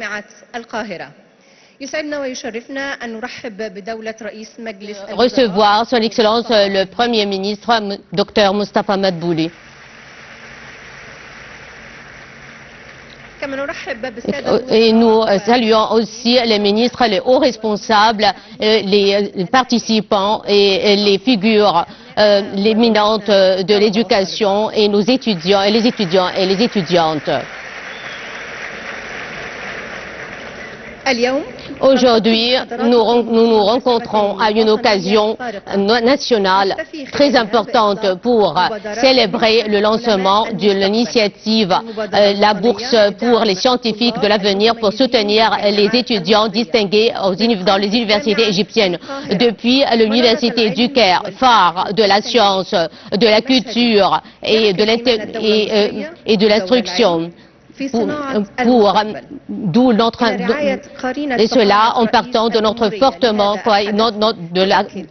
جامعة القاهرة. يسعدنا ويشرفنا أن نرحب بدولة رئيس مجلس recevoir son Excellence le Premier ministre Dr Moustapha Madbouli. Et nous saluons aussi les ministres, les hauts responsables, les participants et les figures éminentes de l'éducation et nos étudiants et les étudiants et les étudiantes. Aujourd'hui, nous nous rencontrons à une occasion nationale très importante pour célébrer le lancement de l'initiative La bourse pour les scientifiques de l'avenir pour soutenir les étudiants distingués dans les universités égyptiennes. Depuis l'université du Caire, phare de la science, de la culture et de l'instruction, d'où notre et cela en partant de notre fortement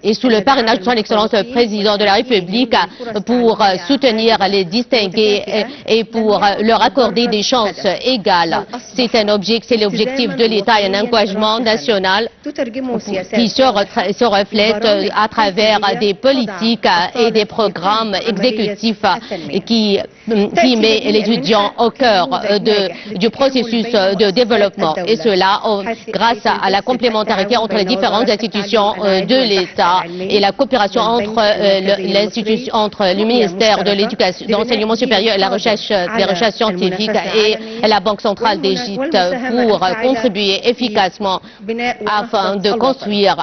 et sous le parrainage de son Excellence le Président de la République pour soutenir les distingués et pour leur accorder des chances égales. C'est l'objectif de l'État et un engagement national qui se reflète à travers des politiques et des programmes exécutifs qui met les étudiants au cœur du processus de développement, et cela grâce à la complémentarité entre les différentes institutions de l'État et la coopération entre le ministère de l'Éducation, de l'Enseignement supérieur et des recherches scientifiques et la Banque centrale d'Égypte pour contribuer efficacement afin de construire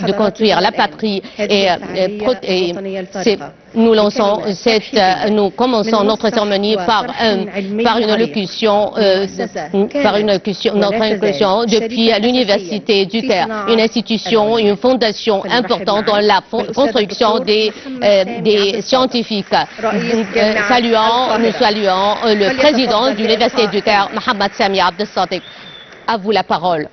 de construire la patrie nous commençons notre cérémonie par une allocution, notre inclusion depuis l'université du Caire, une institution, une fondation importante dans la construction des scientifiques. Nous saluons le président de l'université du Caire, Mohamed Sami Abdel Sadiq. À vous la parole.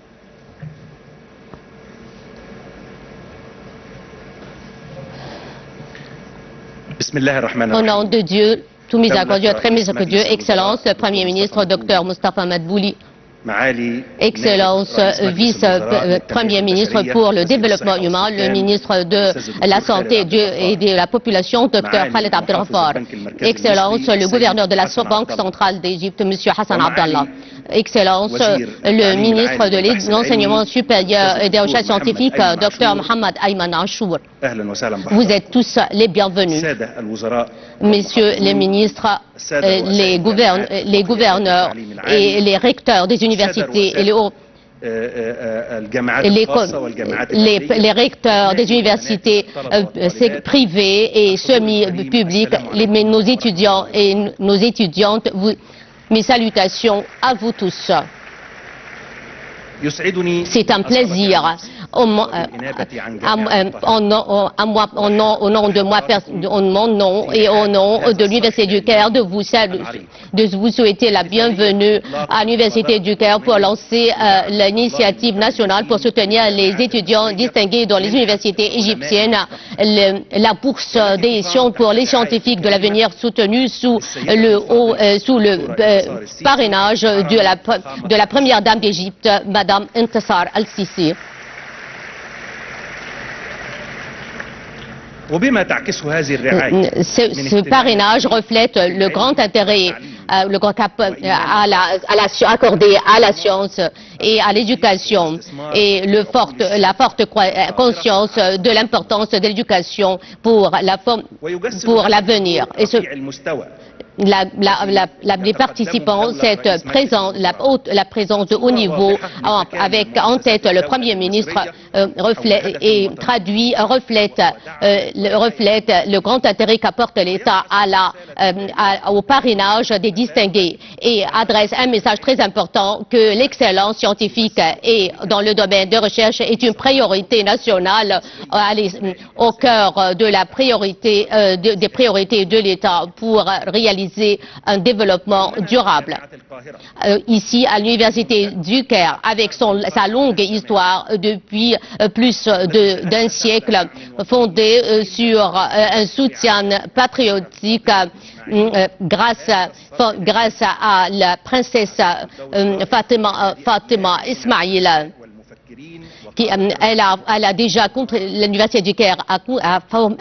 Au nom de Dieu, tout miséricordieux, très miséricordieux, Excellence, le Premier ministre Dr Moustapha Madbouli, Excellence, Vice-Premier ministre pour le développement humain, le ministre de la Santé et de la Population, Dr Khaled Abdelghafar, Excellence, le gouverneur de la Banque centrale d'Égypte, M. Hassan Abdallah, Excellence, le ministre de l'Enseignement supérieur et des recherches scientifiques, Dr Mohamed Ayman Achour. Vous êtes tous les bienvenus. Messieurs les ministres, les gouverneurs et les recteurs des universités et les recteurs des universités privées et semi-publiques, nos étudiants et nos étudiantes, mes salutations à vous tous. C'est un plaisir au nom de mon nom et au nom de l'Université du Caire de vous souhaiter la bienvenue à l'Université du Caire pour lancer l'initiative nationale pour soutenir les étudiants distingués dans les universités égyptiennes, la bourse pour les scientifiques de l'avenir soutenue sous le parrainage de la première dame d'Égypte, Madame Intisar Al-Sisi. Ce parrainage reflète le grand intérêt accordé à la science et à l'éducation et la forte conscience de l'importance de l'éducation pour l'avenir. Les participants, la présence de haut niveau avec en tête le Premier ministre reflète le grand intérêt qu'apporte l'État au parrainage des distingués et adresse un message très important que l'excellence scientifique et dans le domaine de recherche est une priorité nationale au cœur de des priorités de l'État pour réaliser réaliser un développement durable. Ici, à l'Université du Caire, avec sa longue histoire depuis plus d'un siècle, fondée sur un soutien patriotique grâce à la princesse Fatima Ismail. Elle a déjà, l'Université du Caire a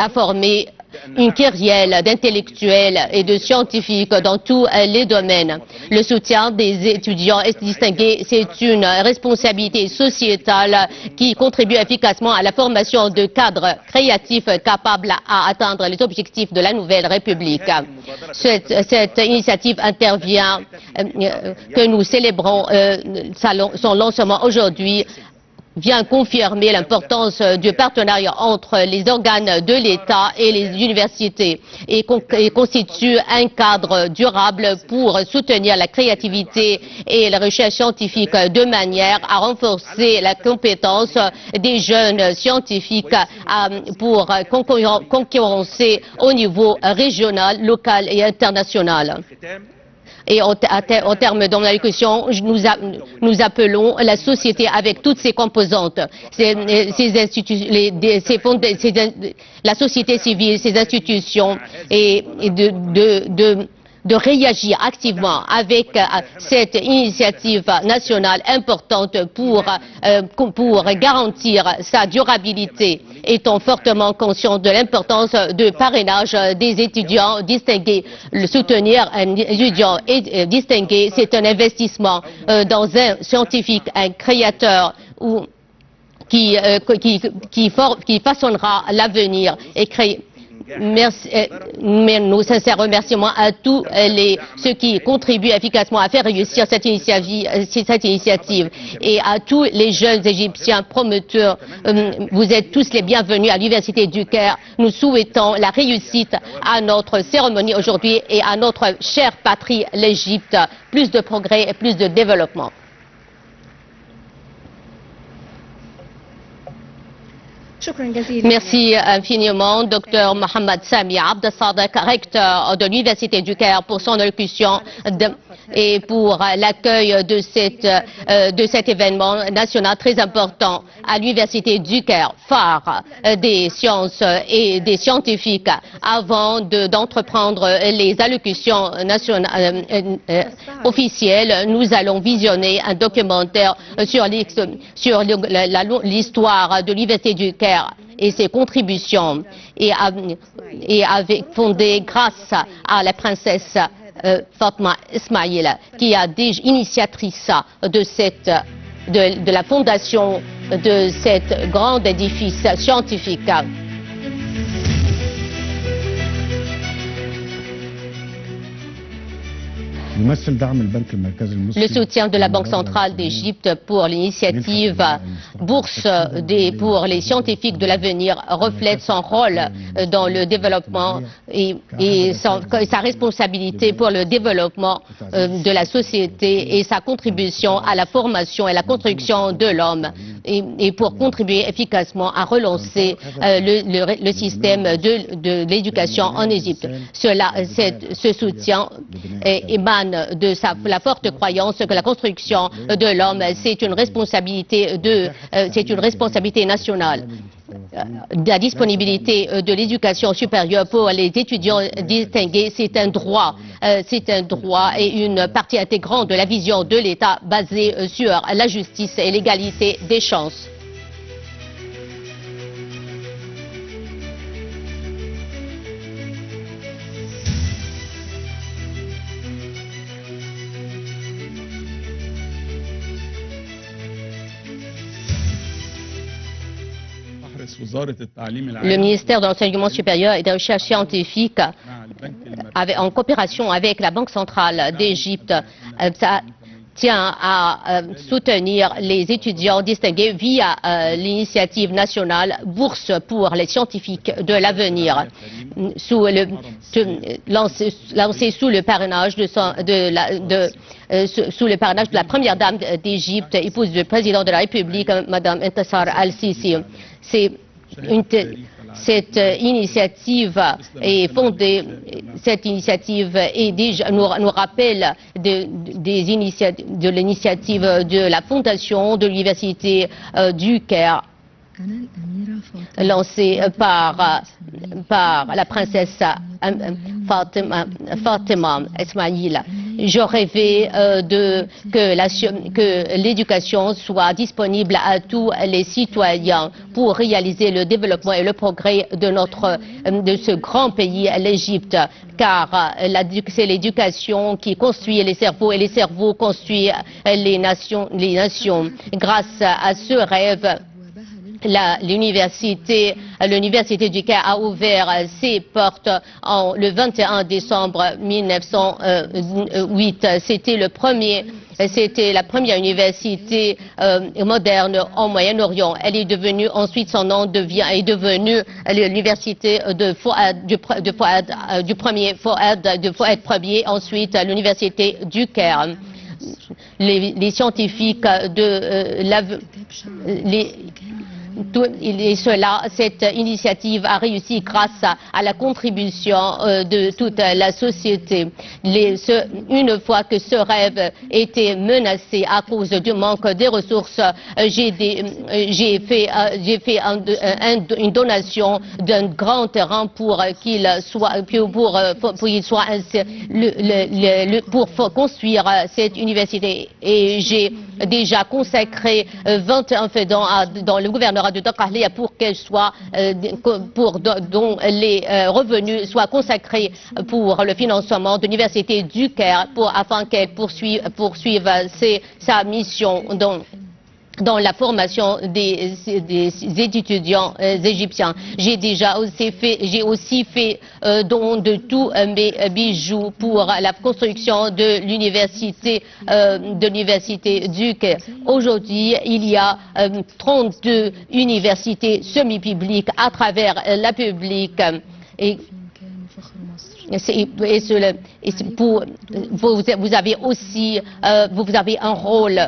formé une kyrielle d'intellectuels et de scientifiques dans tous les domaines. Le soutien des étudiants distingués, c'est une responsabilité sociétale qui contribue efficacement à la formation de cadres créatifs capables à atteindre les objectifs de la nouvelle République. Cette initiative intervient, que nous célébrons son lancement aujourd'hui, vient confirmer l'importance du partenariat entre les organes de l'État et les universités et constitue un cadre durable pour soutenir la créativité et la recherche scientifique de manière à renforcer la compétence des jeunes scientifiques pour concurrencer au niveau régional, local et international. Et en termes de l'allocution, nous appelons la société avec toutes ses composantes, la société civile, ses institutions, et de réagir activement avec cette initiative nationale importante pour garantir sa durabilité, étant fortement conscient de l'importance du parrainage des étudiants distingués. Le soutenir un étudiant distingué, c'est un investissement dans un scientifique, un créateur qui façonnera l'avenir et créer. Merci, nos sincères remerciements à tous ceux qui contribuent efficacement à faire réussir cette initiative et à tous les jeunes Égyptiens promoteurs. Vous êtes tous les bienvenus à l'Université du Caire. Nous souhaitons la réussite à notre cérémonie aujourd'hui et à notre chère patrie, l'Égypte. Plus de progrès et plus de développement. Merci infiniment, Dr Mohamed Sami Abd Sadek, recteur de l'Université du Caire, pour son allocution et pour l'accueil de cet événement national très important à l'Université du Caire, phare des sciences et des scientifiques. Avant d'entreprendre les allocutions nationales officielles, nous allons visionner un documentaire sur l'histoire de l'Université du Caire et ses contributions, et avec fondé grâce à la princesse Fatima Ismail, qui a déjà initiatrice de la fondation de cet grand édifice scientifique. Le soutien de la Banque centrale d'Égypte pour l'initiative Bourse pour les scientifiques de l'avenir reflète son rôle dans le développement et sa responsabilité pour le développement de la société et sa contribution à la formation et la construction de l'homme et pour contribuer efficacement à relancer le système de l'éducation en Égypte. Ce soutien émane de la forte croyance que la construction de l'homme, c'est une responsabilité nationale. La disponibilité de l'éducation supérieure pour les étudiants distingués, c'est un droit et une partie intégrante de la vision de l'État basée sur la justice et l'égalité des chances. Le ministère de l'Enseignement supérieur et des Recherches scientifiques, en coopération avec la Banque centrale d'Égypte, tient à soutenir les étudiants distingués via l'initiative nationale Bourse pour les scientifiques de l'avenir, lancée sous le parrainage de la première dame d'Égypte, épouse du président de la République, Mme Intisar al-Sisi. Cette initiative est fondée, cette initiative est déjà, nous rappelle de l'initiative de la fondation de l'Université du Caire, lancée par la princesse Fatima Ismail. Je rêvais que l'éducation soit disponible à tous les citoyens pour réaliser le développement et le progrès de ce grand pays, l'Égypte, car c'est l'éducation qui construit les cerveaux et les cerveaux construisent les nations. Grâce à ce rêve, l'université du Caire a ouvert ses portes le 21 décembre 1908. C'était la première université moderne au Moyen-Orient. Elle est devenue, ensuite son nom est devenu l'université du premier Fouad Ier, ensuite l'université du Caire. Les scientifiques cette initiative a réussi grâce à la contribution de toute la société. Une fois que ce rêve était menacé à cause du manque des ressources, j'ai fait une donation d'un grand terrain pour construire cette université. Et j'ai déjà consacré 21 fedans dans le gouvernorat de Dakhla pour qu'elle soit, dont les revenus soient consacrés pour le financement de l'université du Caire, afin qu'elle poursuive sa mission dans la formation des étudiants égyptiens. J'ai aussi fait don de tous mes bijoux pour la construction de l'université du Caire. Aujourd'hui, il y a 32 universités semi-publiques à travers la publique. Vous avez aussi un rôle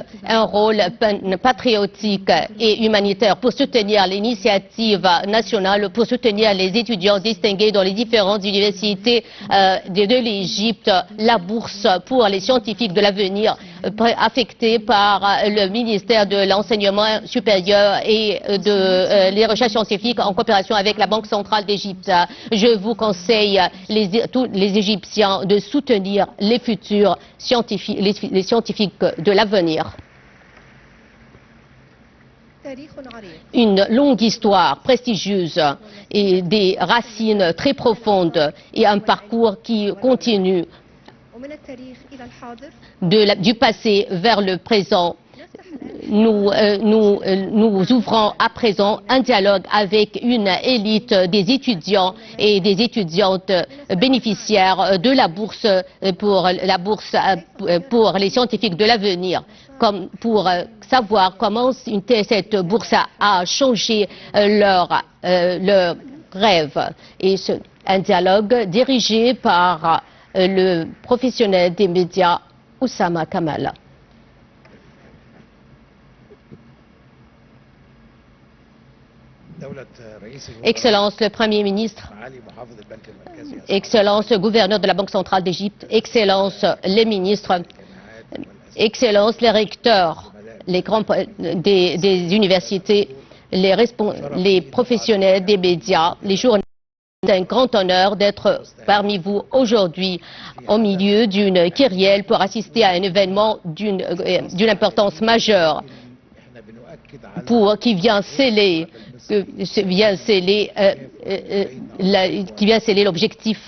patriotique et humanitaire pour soutenir l'initiative nationale, pour soutenir les étudiants distingués dans les différentes universités de l'Égypte, la bourse pour les scientifiques de l'avenir affectée par le ministère de l'Enseignement supérieur et les recherches scientifiques en coopération avec la Banque centrale d'Égypte. Je vous conseille, tous les Égyptiens, de soutenir les futurs scientifiques, les scientifiques de l'avenir. Une longue histoire prestigieuse et des racines très profondes et un parcours qui continue du passé vers le présent. Nous ouvrons à présent un dialogue avec une élite des étudiants et des étudiantes bénéficiaires de la bourse pour les scientifiques de l'avenir, pour savoir comment cette bourse a changé leur rêve. Et un dialogue dirigé par le professionnel des médias Oussama Kamal. Excellence le Premier ministre, Excellence le gouverneur de la Banque centrale d'Égypte, Excellence les ministres, Excellence les recteurs des universités, les professionnels des médias, les journalistes. C'est un grand honneur d'être parmi vous aujourd'hui au milieu d'une kyrielle pour assister à un événement d'une importance majeure qui vient sceller l'objectif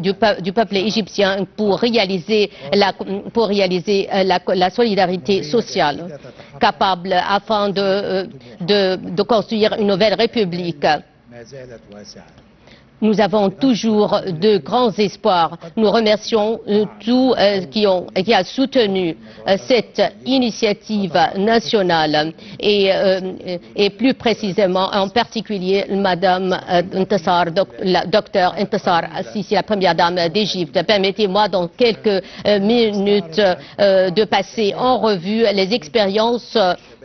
du peuple égyptien pour réaliser la solidarité sociale, capable afin de construire une nouvelle république. Nous avons toujours de grands espoirs. Nous remercions tous qui ont soutenu cette initiative nationale et plus précisément, en particulier, Madame Docteur Intisar Sisi, la première dame d'Égypte. Permettez-moi dans quelques minutes de passer en revue les expériences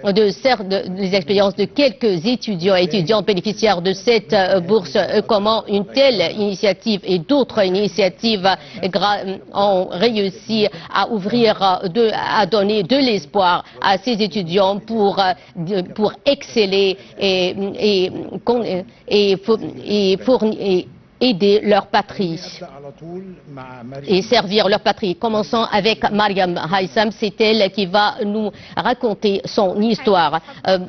des expériences de quelques étudiants et étudiantes bénéficiaires de cette bourse, comment une telle initiative et d'autres initiatives ont réussi à à donner de l'espoir à ces étudiants pour exceller et aider leur patrie et servir leur patrie. Commençons avec Mariam Haïssam, c'est elle qui va nous raconter son histoire.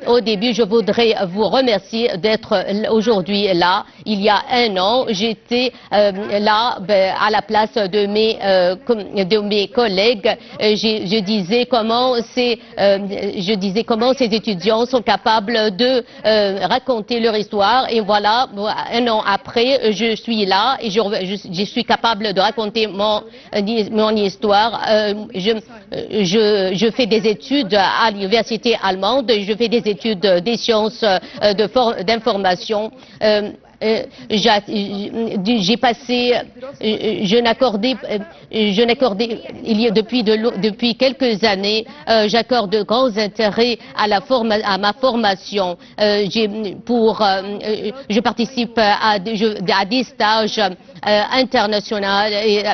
Au début, je voudrais vous remercier d'être aujourd'hui là. Il y a un an, j'étais là à la place de mes collègues. Je disais comment ces étudiants sont capables de raconter leur histoire. Et voilà, un an après, je suis là et je suis capable de raconter mon histoire. Je fais des études à l'université allemande, je fais des études des sciences d'information. J'ai passé, depuis quelques années, j'accorde de grands intérêts à ma formation. Je participe à des stages internationaux et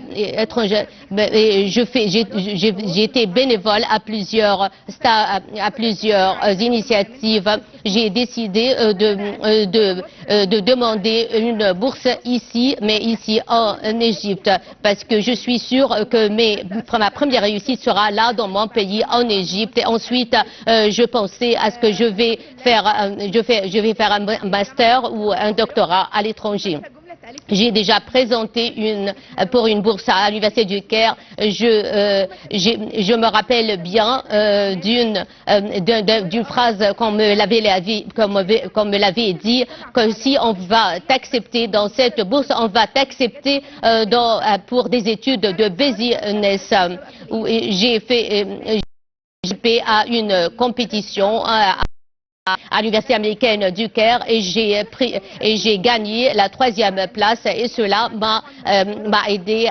étrangers. J'ai été bénévole à plusieurs initiatives. J'ai décidé de demander une bourse ici, mais ici en Égypte, parce que je suis sûre que ma première réussite sera là dans mon pays, en Égypte. Et ensuite, je pensais à ce que je vais faire un master ou un doctorat à l'étranger. J'ai déjà présenté pour une bourse à l'Université du Caire. Je me rappelle bien d'une phrase qu'on me l'avait dit, que si on va t'accepter dans cette bourse, on va t'accepter pour des études de business. J'ai fait à une compétition à l'Université américaine du Caire et j'ai gagné la 3e place et cela m'a aidé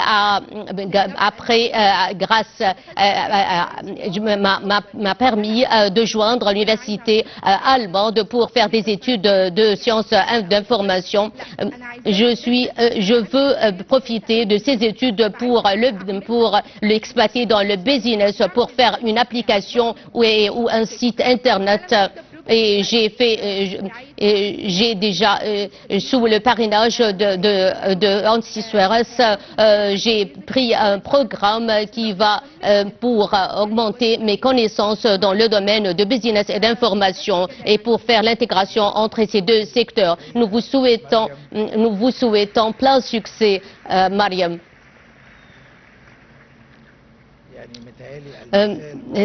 m'a permis de joindre l'université allemande pour faire des études de sciences d'information. Je veux profiter de ces études pour l'exploiter dans le business, pour faire une application ou un site internet. Et j'ai déjà, sous le parrainage de Hansi Sweres, j'ai pris un programme qui va pour augmenter mes connaissances dans le domaine de business et d'information et pour faire l'intégration entre ces deux secteurs. Nous vous souhaitons plein succès, Mariam.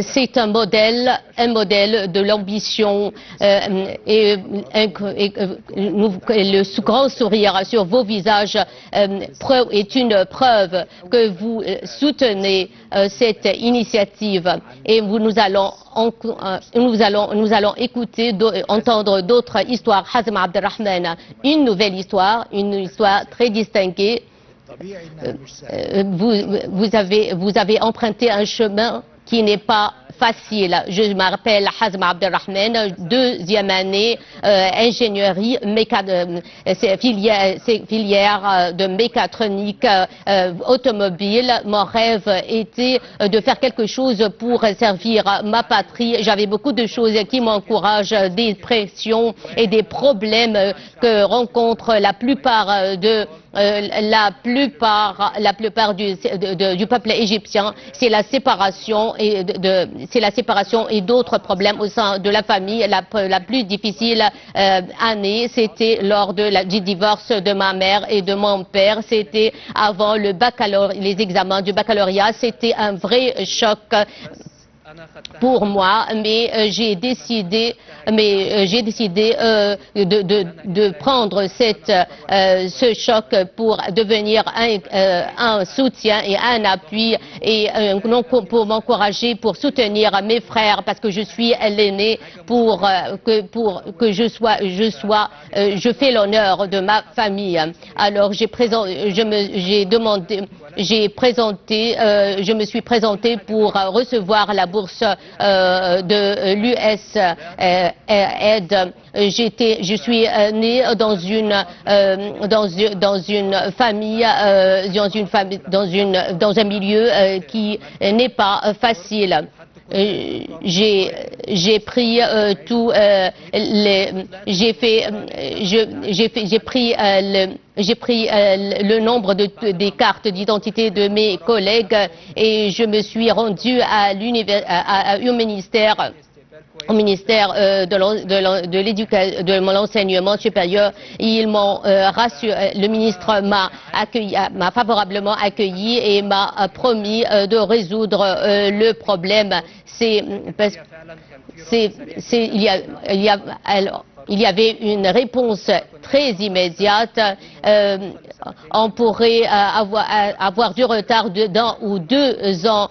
C'est un modèle de l'ambition et le grand sourire sur vos visages est une preuve que vous soutenez cette initiative et nous allons écouter, entendre d'autres histoires. Hazem Abdelrahman, une nouvelle histoire, une histoire très distinguée. Vous avez emprunté un chemin qui n'est pas facile. Je m'appelle Hazem Abdelrahman, 2e année ingénierie, filière de mécatronique automobile. Mon rêve était de faire quelque chose pour servir ma patrie. J'avais beaucoup de choses qui m'encouragent, des pressions et des problèmes que rencontre la plupart du peuple égyptien. C'est la séparation et d'autres problèmes au sein de la famille. La plus difficile année, c'était lors du divorce de ma mère et de mon père. C'était avant les examens du baccalauréat. C'était un vrai choc pour moi, mais j'ai décidé de prendre ce choc pour devenir un soutien et un appui et pour m'encourager, pour soutenir mes frères, parce que je suis l'aîné, je fais l'honneur de ma famille. Alors je me suis présentée pour recevoir la bourse bourse de l'USAID. Je suis née dans un milieu qui n'est pas facile. J'ai pris le nombre des cartes d'identité de mes collègues et je me suis rendue au ministère de l'enseignement supérieur. Le ministre m'a favorablement accueilli et m'a promis de résoudre le problème. Il y avait une réponse très immédiate. On pourrait avoir du retard d'un ou 2 ans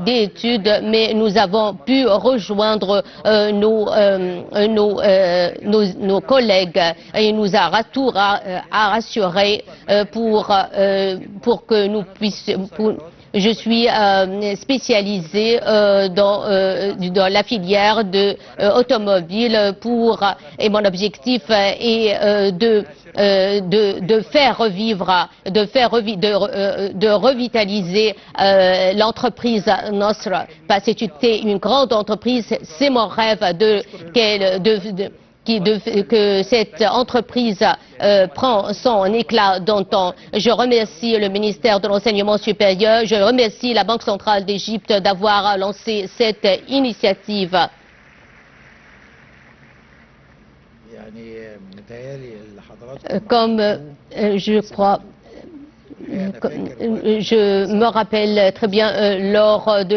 d'études, mais nous avons pu rejoindre nos collègues et nous a tout rassuré pour que nous puissions. Je suis spécialisée dans la filière automobile et mon objectif est de revitaliser l'entreprise Nosra parce que c'était une grande entreprise. C'est mon rêve que cette entreprise prend son éclat d'antan. Je remercie le ministère de l'Enseignement supérieur, je remercie la Banque centrale d'Égypte d'avoir lancé cette initiative. Comme je crois, je me rappelle très bien lors de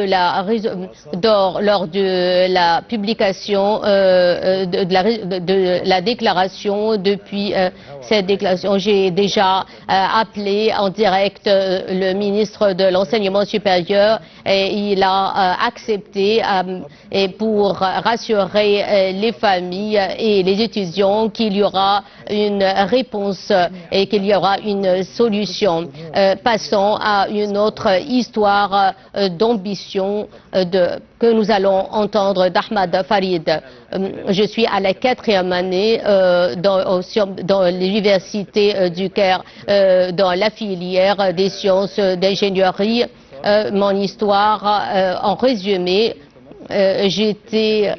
la publication de la déclaration. Depuis cette déclaration, j'ai déjà appelé en direct le ministre de l'Enseignement supérieur et il a accepté et pour rassurer les familles et les étudiants qu'il y aura une réponse et qu'il y aura une solution. Passons à une autre histoire d'ambition que nous allons entendre d'Ahmad Farid. Je suis à la 4e année dans l'université du Caire, dans la filière des sciences d'ingénierie. Mon histoire, en résumé, j'étais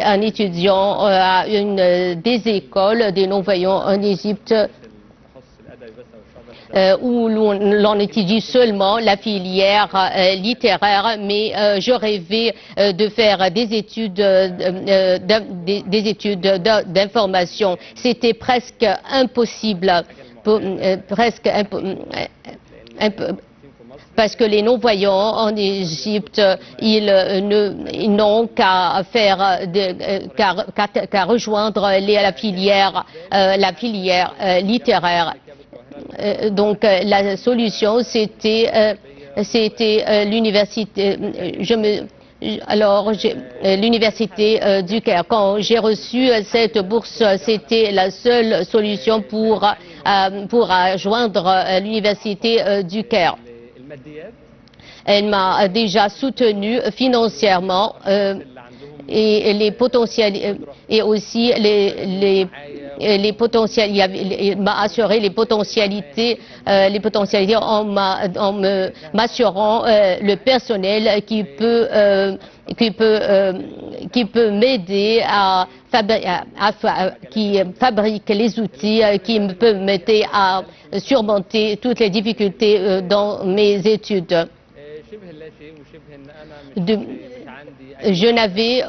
un étudiant à une des écoles des non-voyants en Égypte où l'on étudie seulement la filière littéraire, mais je rêvais de faire des études d'information. C'était presque impossible, parce que les non-voyants en Égypte, ils n'ont qu'à rejoindre la filière littéraire. Donc la solution c'était l'université. L'université du Caire. Quand j'ai reçu cette bourse, c'était la seule solution pour rejoindre l'université du Caire. Elle m'a déjà soutenu financièrement et les potentiels et aussi il m'a assuré les potentialités en m'assurant le personnel qui peut m'aider qui fabrique les outils qui me permettent à surmonter toutes les difficultés dans mes études. Je n'avais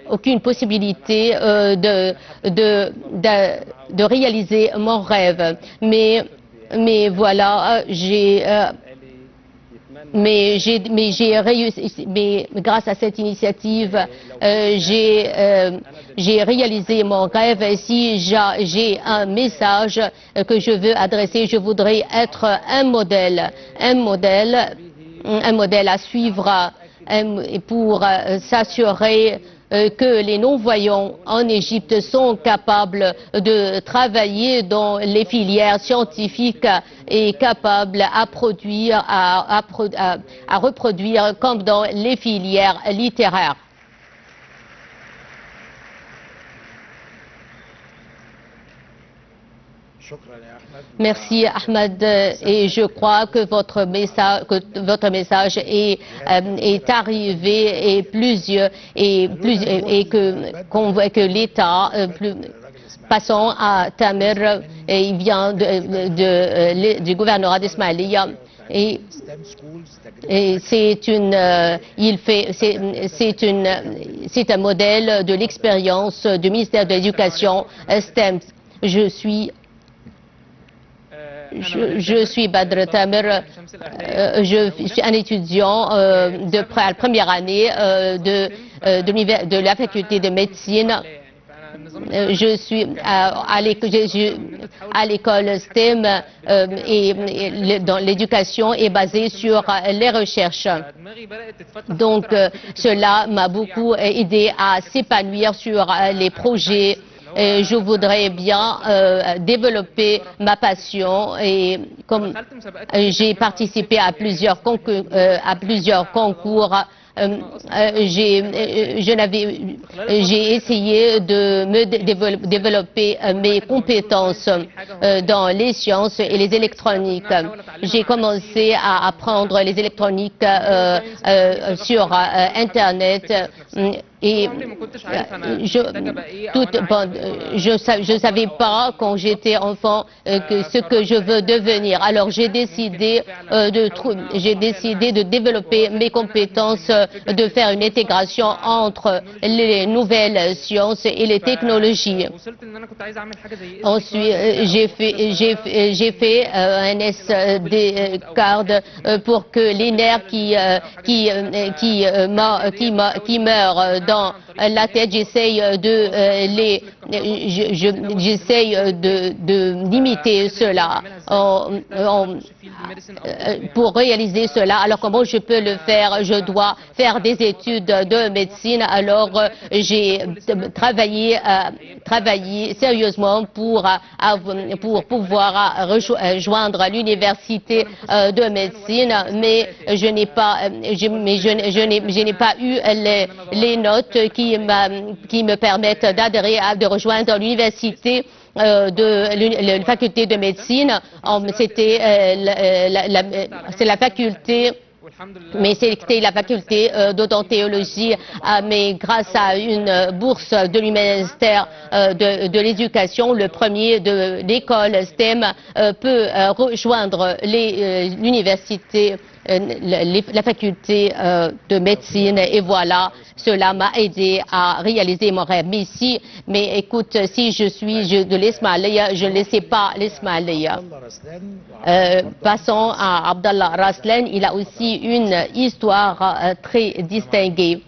aucune possibilité de réaliser mon rêve. Mais voilà, j'ai réussi. Mais grâce à cette initiative, j'ai réalisé mon rêve. Et si j'ai un message que je veux adresser, je voudrais être un modèle à suivre pour s'assurer que les non-voyants en Égypte sont capables de travailler dans les filières scientifiques et capables à produire, à reproduire comme dans les filières littéraires. Merci Ahmed, et je crois que votre message est arrivé et que l'État, passons à Tamir, il vient du gouvernorat d'Ismaïlia. Et c'est un modèle de l'expérience du ministère de l'Éducation STEM. Je suis Badr Tamir, je suis un étudiant de la première année de la faculté de médecine. Je suis à l'école STEM et dans l'éducation est basée sur les recherches. Donc cela m'a beaucoup aidé à s'épanouir sur les projets. Je voudrais bien développer ma passion et comme j'ai participé à plusieurs concours, j'ai essayé de me développer mes compétences dans les sciences et les électroniques. J'ai commencé à apprendre les électroniques sur Internet. Et je ne savais pas quand j'étais enfant ce que je veux devenir. Alors j'ai décidé de développer mes compétences, de faire une intégration entre les nouvelles sciences et les technologies. Ensuite, j'ai fait un SD card pour que les nerfs qui meurent dans la tête, j'essaye de limiter cela pour réaliser cela. Alors comment je peux le faire? Je dois faire des études de médecine. Alors j'ai travaillé sérieusement pour pouvoir rejoindre l'université de médecine, mais je n'ai pas eu les notes qui me permettent de rejoindre l'université de la faculté de médecine. C'est la faculté, mais c'était la faculté d'odontologie, mais grâce à une bourse de ministère de l'Éducation, le premier de l'école STEM peut rejoindre l'université, la faculté de médecine, et voilà, cela m'a aidé à réaliser mon rêve. Mais écoute, si je suis de l'Ismaïlia, je ne laissais pas l'Ismaïlia. Passons à Abdallah Raslan, il a aussi une histoire très distinguée.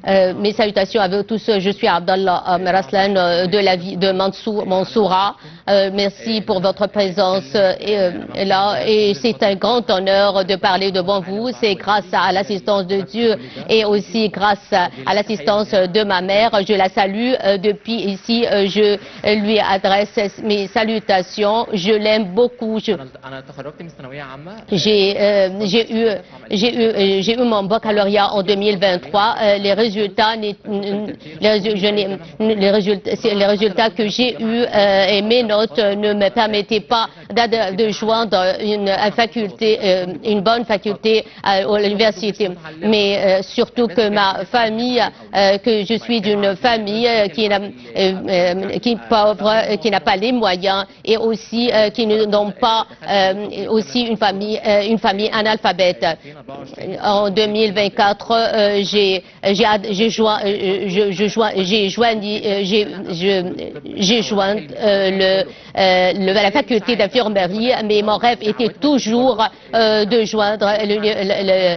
Mes salutations à vous tous. Je suis Abdallah Raslan de la ville de Mansoura. Merci pour votre présence là, et c'est un grand honneur de parler devant vous. C'est grâce à l'assistance de Dieu et aussi grâce à l'assistance de ma mère. Je la salue depuis ici. Je lui adresse mes salutations. Je l'aime beaucoup. J'ai eu mon baccalauréat en 2023. Les résultats que j'ai eus et mes notes ne me permettaient pas de joindre une bonne faculté à l'université. Mais surtout que ma famille, que je suis d'une famille qui est pauvre, qui n'a pas les moyens, et aussi qui n'ont pas aussi une famille analphabète. En 2024, j'ai joint la faculté d'infirmerie, mais mon rêve était toujours de joindre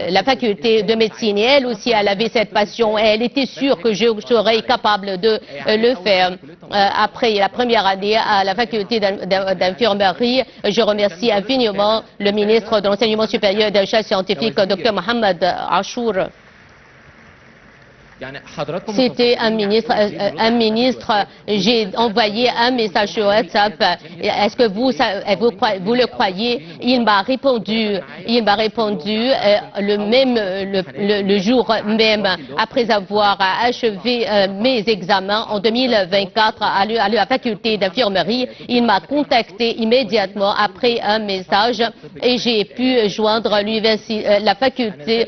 la faculté de médecine. Et elle aussi, elle avait cette passion et elle était sûre que je serais capable de le faire. Après la première année à la faculté d'infirmerie, je remercie infiniment le ministre de l'Enseignement supérieur et des Recherches scientifiques, Dr Mohamed Ashour. C'était un ministre, j'ai envoyé un message sur WhatsApp. Est-ce que vous le croyez? Il m'a répondu le jour même, après avoir achevé mes examens en 2024 à la faculté d'infirmerie. Il m'a contacté immédiatement après un message et j'ai pu joindre la faculté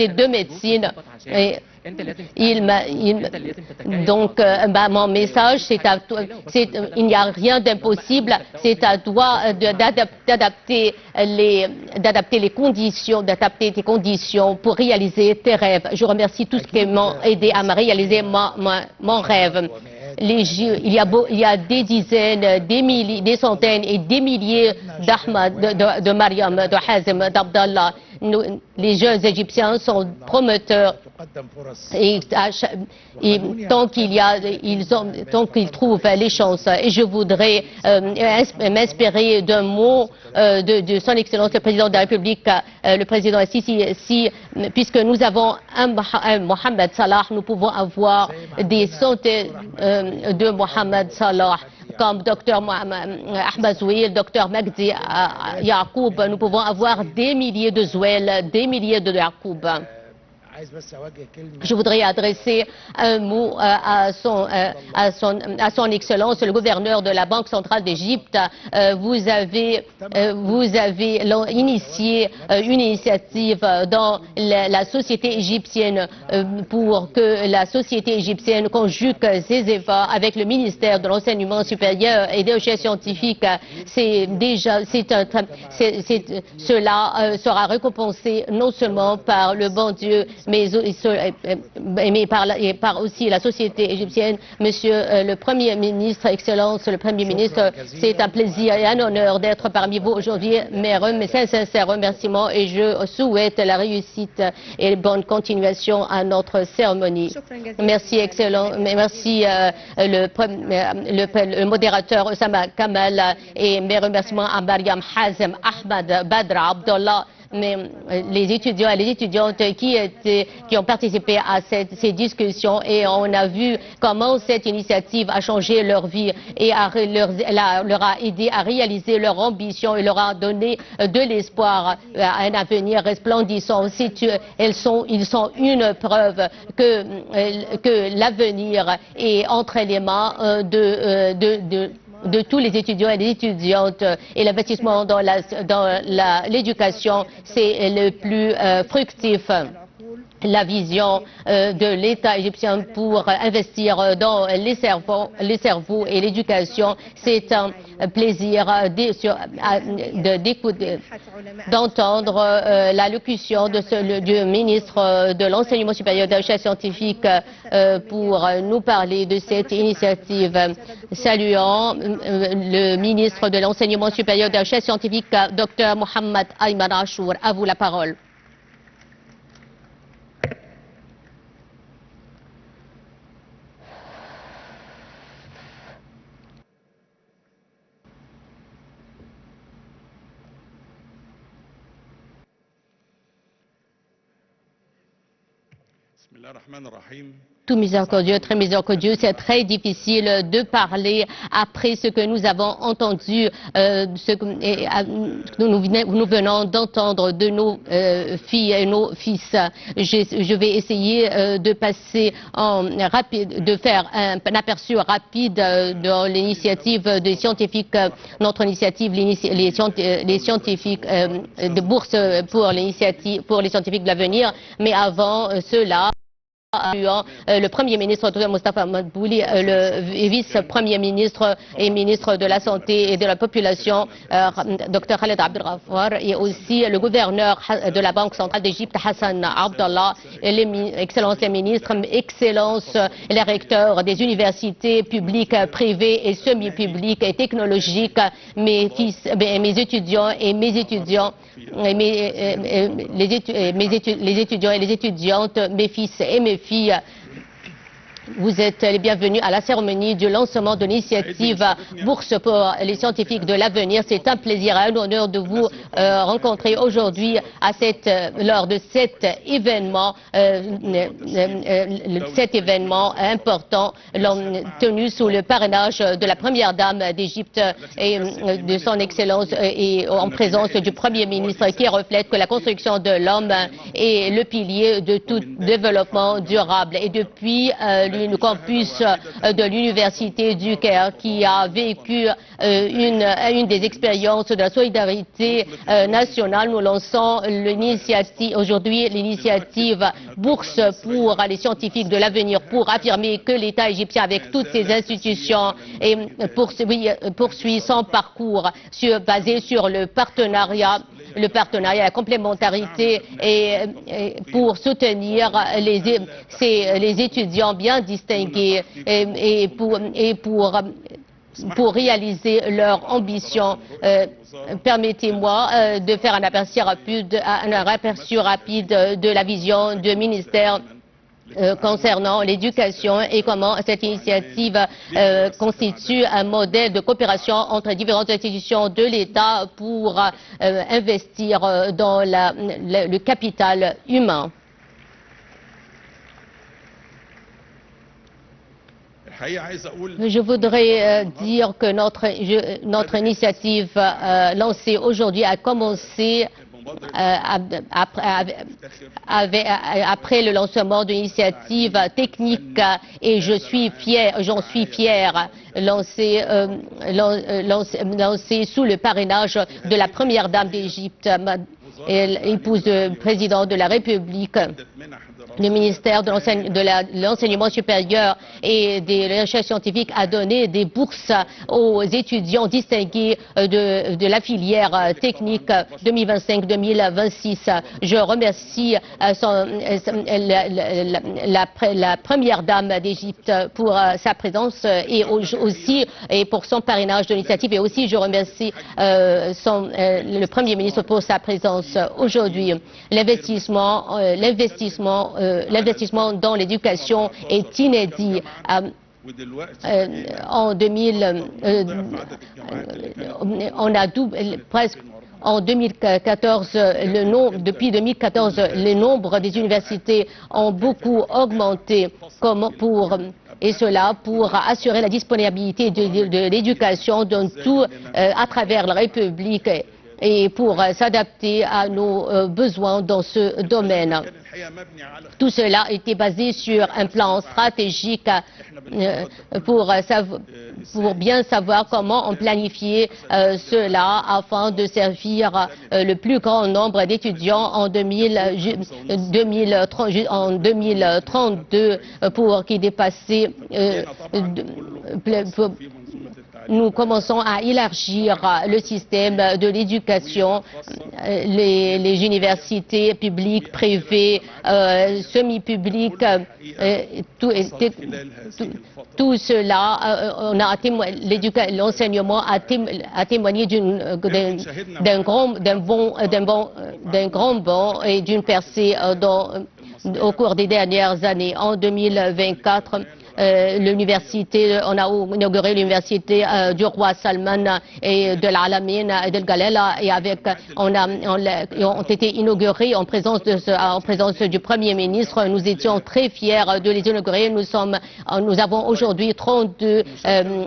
de médecine. Et mon message, il n'y a rien d'impossible, c'est à toi d'adapter tes conditions pour réaliser tes rêves. Je remercie tous ceux qui m'ont aidé à réaliser mon rêve. Il y a des dizaines, des centaines et des milliers d'Ahmad, de Mariam, de Hazem, d'Abdallah. Les jeunes Égyptiens sont promoteurs et tant qu'ils trouvent les chances. Et je voudrais m'inspirer d'un mot de son Excellence le Président de la République, le Président Sisi, puisque nous avons un Mohamed Salah, nous pouvons avoir des centaines de Mohamed Salah, comme Dr Ahmed Zouil, Dr Magdi Yacoub. Nous pouvons avoir des milliers de Zouel, des milliers de Yacoub. Je voudrais adresser un mot à son Excellence, le gouverneur de la Banque centrale d'Égypte. Vous avez initié une initiative dans la société égyptienne pour que la société égyptienne conjugue ses efforts avec le ministère de l'Enseignement supérieur et des recherches scientifiques. Cela sera récompensé non seulement par le bon Dieu, mais par aussi la société égyptienne. Monsieur le Premier ministre, Excellence le Premier ministre, c'est un plaisir et un honneur d'être parmi vous aujourd'hui. Mes sincères remerciements et je souhaite la réussite et bonne continuation à notre cérémonie. Merci, Excellent. Merci le modérateur Osama Kamal et mes remerciements à Mariam Hazem, Ahmad, Badra, Abdallah, mais les étudiants et les étudiantes qui ont participé à ces discussions, et on a vu comment cette initiative a changé leur vie et leur a aidé à réaliser leur ambition et leur a donné de l'espoir à un avenir resplendissant. Ils sont une preuve que l'avenir est entre les mains de tous les étudiants et les étudiantes, et l'investissement dans l'éducation, c'est le plus fructif. La vision de l'État égyptien pour investir dans les cerveaux et l'éducation, c'est un plaisir d'entendre l'allocution du ministre de l'Enseignement supérieur et de la recherche scientifique pour nous parler de cette initiative. Saluons le ministre de l'Enseignement supérieur et de la recherche scientifique, Dr Mohamed Ayman Achour. À vous la parole. Tout miséricordieux, très miséricordieux, c'est très difficile de parler après ce que nous avons entendu, nous venons d'entendre de nos filles et nos fils. Je vais essayer de passer de faire un aperçu rapide dans l'initiative des scientifiques, notre initiative, les scientifiques de bourse pour les scientifiques de l'avenir, mais avant cela, le Premier ministre Dr Moustapha Madbouli, le vice-premier ministre et ministre de la Santé et de la Population, Dr Khaled Abdelghafar, et aussi le gouverneur de la Banque centrale d'Égypte, Hassan Abdallah, Excellences les ministres, Excellences les recteurs des universités publiques, privées et semi-publiques et technologiques, mes étudiants et mes étudiants, les étudiants et les étudiantes, mes fils et mes filles. vous êtes les bienvenus à la cérémonie du lancement de l'initiative Bourse pour les scientifiques de l'avenir. C'est un plaisir et un honneur de vous rencontrer aujourd'hui lors de cet événement important tenu sous le parrainage de la première dame d'Égypte et de son Excellence et en présence du Premier ministre, qui reflète que la construction de l'homme est le pilier de tout développement durable. Et depuis le campus de l'Université du Caire, qui a vécu une des expériences de la solidarité nationale, nous lançons aujourd'hui l'initiative Bourse pour les scientifiques de l'avenir, pour affirmer que l'État égyptien, avec toutes ses institutions, poursuit son parcours basé sur le partenariat, la complémentarité, et pour soutenir les étudiants bien distingués et pour réaliser leur ambition. Permettez-moi de faire un aperçu rapide de la vision du ministère concernant l'éducation et comment cette initiative constitue un modèle de coopération entre différentes institutions de l'État pour investir dans le capital humain. Je voudrais dire que notre initiative lancée aujourd'hui a commencé après le lancement d'une initiative technique, et j'en suis fier, lancée sous le parrainage de la première dame d'Égypte, épouse du président de la République. Le ministère de l'enseignement supérieur et des recherches scientifiques a donné des bourses aux étudiants distingués de la filière technique 2025-2026. Je remercie la première dame d'Égypte pour sa présence et aussi pour son parrainage de l'initiative, et aussi je remercie le Premier ministre pour sa présence aujourd'hui. L'investissement dans l'éducation est inédit. En 2014, depuis 2014, le nombre des universités ont beaucoup augmenté, et cela pour assurer la disponibilité de l'éducation à travers la République et pour s'adapter à nos besoins dans ce domaine. Tout cela était basé sur un plan stratégique pour bien savoir comment on planifiait cela afin de servir le plus grand nombre d'étudiants en 2032 pour qui dépassait nous commençons à élargir le système de l'éducation, les universités publiques, privées, semi-publiques, tout cela, l'enseignement a témoigné d'un grand bond et d'une percée au cours des dernières années. En 2024, on a inauguré l'université du roi Salman et de l'Alamein et de Galela, et ont été inaugurés en présence du Premier ministre. Nous étions très fiers de les inaugurer. Nous avons aujourd'hui 32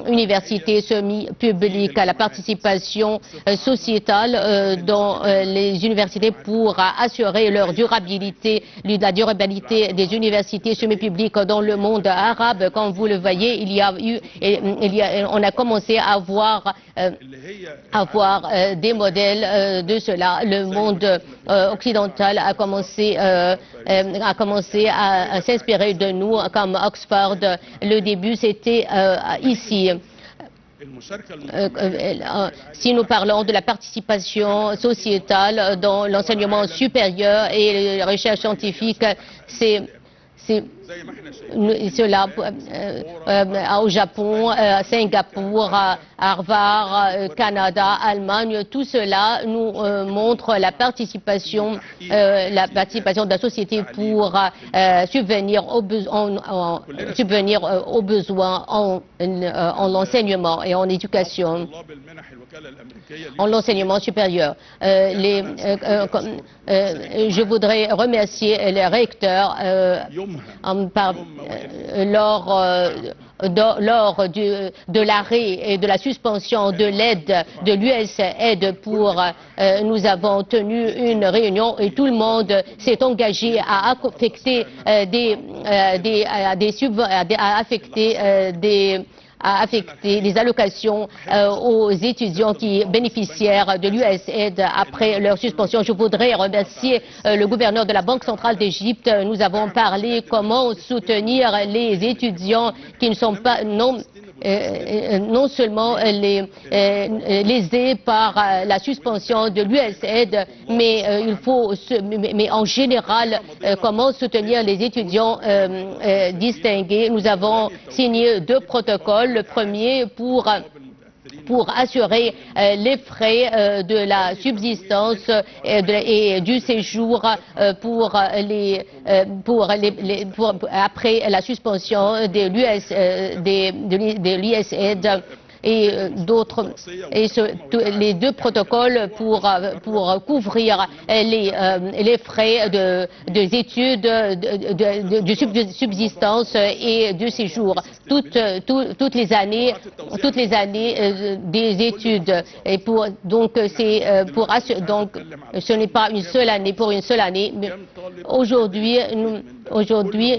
universités semi-publiques. La participation sociétale dans les universités pour assurer la durabilité des universités semi-publiques dans le monde arabe. Comme vous le voyez, on a commencé à avoir des modèles de cela. Le monde occidental a commencé à s'inspirer de nous, comme Oxford. Le début, c'était ici. Si nous parlons de la participation sociétale dans l'enseignement supérieur et la recherche scientifique, cela au Japon, à Singapour, à Harvard, Canada, Allemagne, tout cela nous montre la participation de la société pour subvenir aux besoins en l'enseignement et en éducation, en l'enseignement supérieur. Je voudrais remercier les recteurs lors de l'arrêt et de la suspension de l'aide de l'USAID nous avons tenu une réunion et tout le monde s'est engagé à affecter des allocations aux étudiants qui bénéficiaient de l'USAID après leur suspension. Je voudrais remercier le gouverneur de la Banque centrale d'Égypte. Nous avons parlé comment soutenir les étudiants qui ne sont pas non seulement lésés par la suspension de l'USAID, mais en général, comment soutenir les étudiants distingués. Nous avons signé 2 protocoles. Le premier pour assurer les frais de la subsistance et du séjour après la suspension de l'USAID et les 2 protocoles pour couvrir les frais des études de subsistance et du séjour toutes les années des études et donc ce n'est pas une seule année pour une seule année, mais aujourd'hui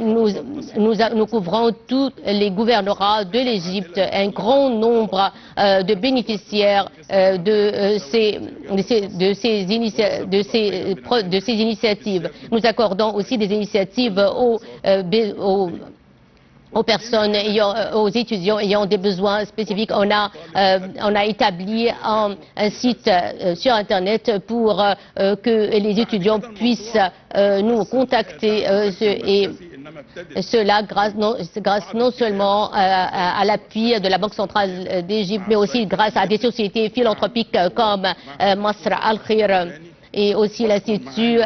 nous couvrons tous les gouvernorats de l'Égypte, un grand nombre de bénéficiaires de ces initiatives. Nous accordons aussi des initiatives aux personnes aux étudiants ayant des besoins spécifiques. On a établi un site sur Internet pour que les étudiants puissent nous contacter et cela grâce non seulement à l'appui de la Banque centrale d'Égypte, mais aussi grâce à des sociétés philanthropiques comme Masra Al-Khir et aussi l'Institut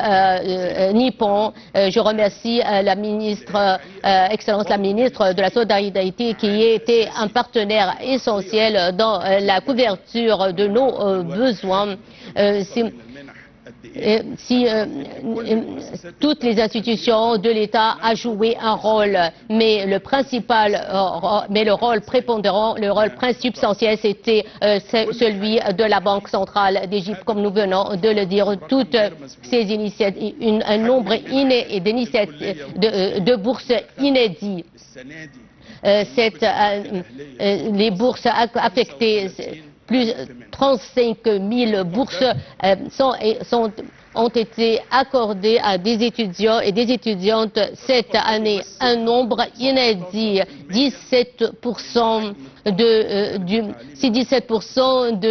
Nippon. Je remercie la ministre, Excellence la ministre de la Solidarité, qui était un partenaire essentiel dans la couverture de nos besoins. Toutes les institutions de l'État ont joué un rôle, mais le rôle prépondérant, le rôle substantiel, c'était celui de la Banque centrale d'Égypte, comme nous venons de le dire. Toutes ces initiatives, un nombre de bourses inédites. Les bourses affectées, plus de 35 000 bourses ont été accordées à des étudiants et des étudiantes cette année. Un nombre inédit, 17% de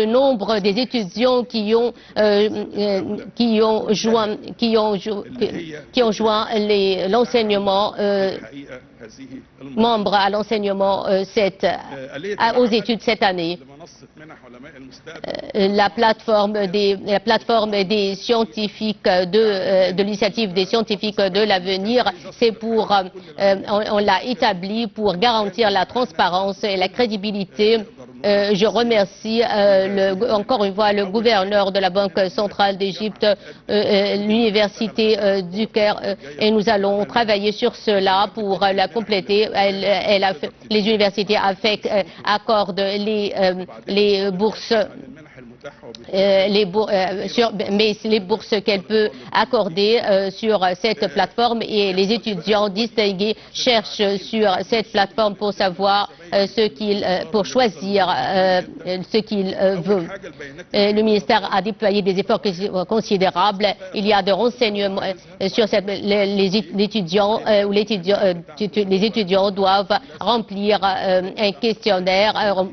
nombre des étudiants qui ont joint l'enseignement, membres à l'enseignement aux études cette année. La plateforme des scientifiques de l'initiative des scientifiques de l'avenir, on l'a établi pour garantir la transparence et la crédibilité. Je remercie encore une fois le gouverneur de la Banque centrale d'Égypte, l'université du Caire, et nous allons travailler sur cela pour la compléter. Les universités accordent les bourses. Mais les bourses qu'elle peut accorder sur cette plateforme, et les étudiants distingués cherchent sur cette plateforme pour savoir pour choisir ce qu'ils veulent. Le ministère a déployé des efforts considérables. Il y a des renseignements sur les étudiants où les étudiants doivent remplir un questionnaire,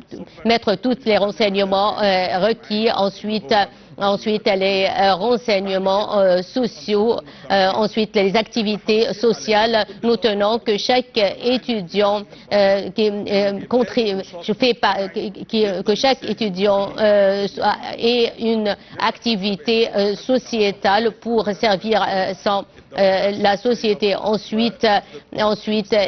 mettre tous les renseignements requis. Ensuite, ensuite les renseignements sociaux, ensuite les activités sociales. Nous tenons que chaque étudiant que chaque étudiant ait une activité sociétale pour servir la société. Ensuite,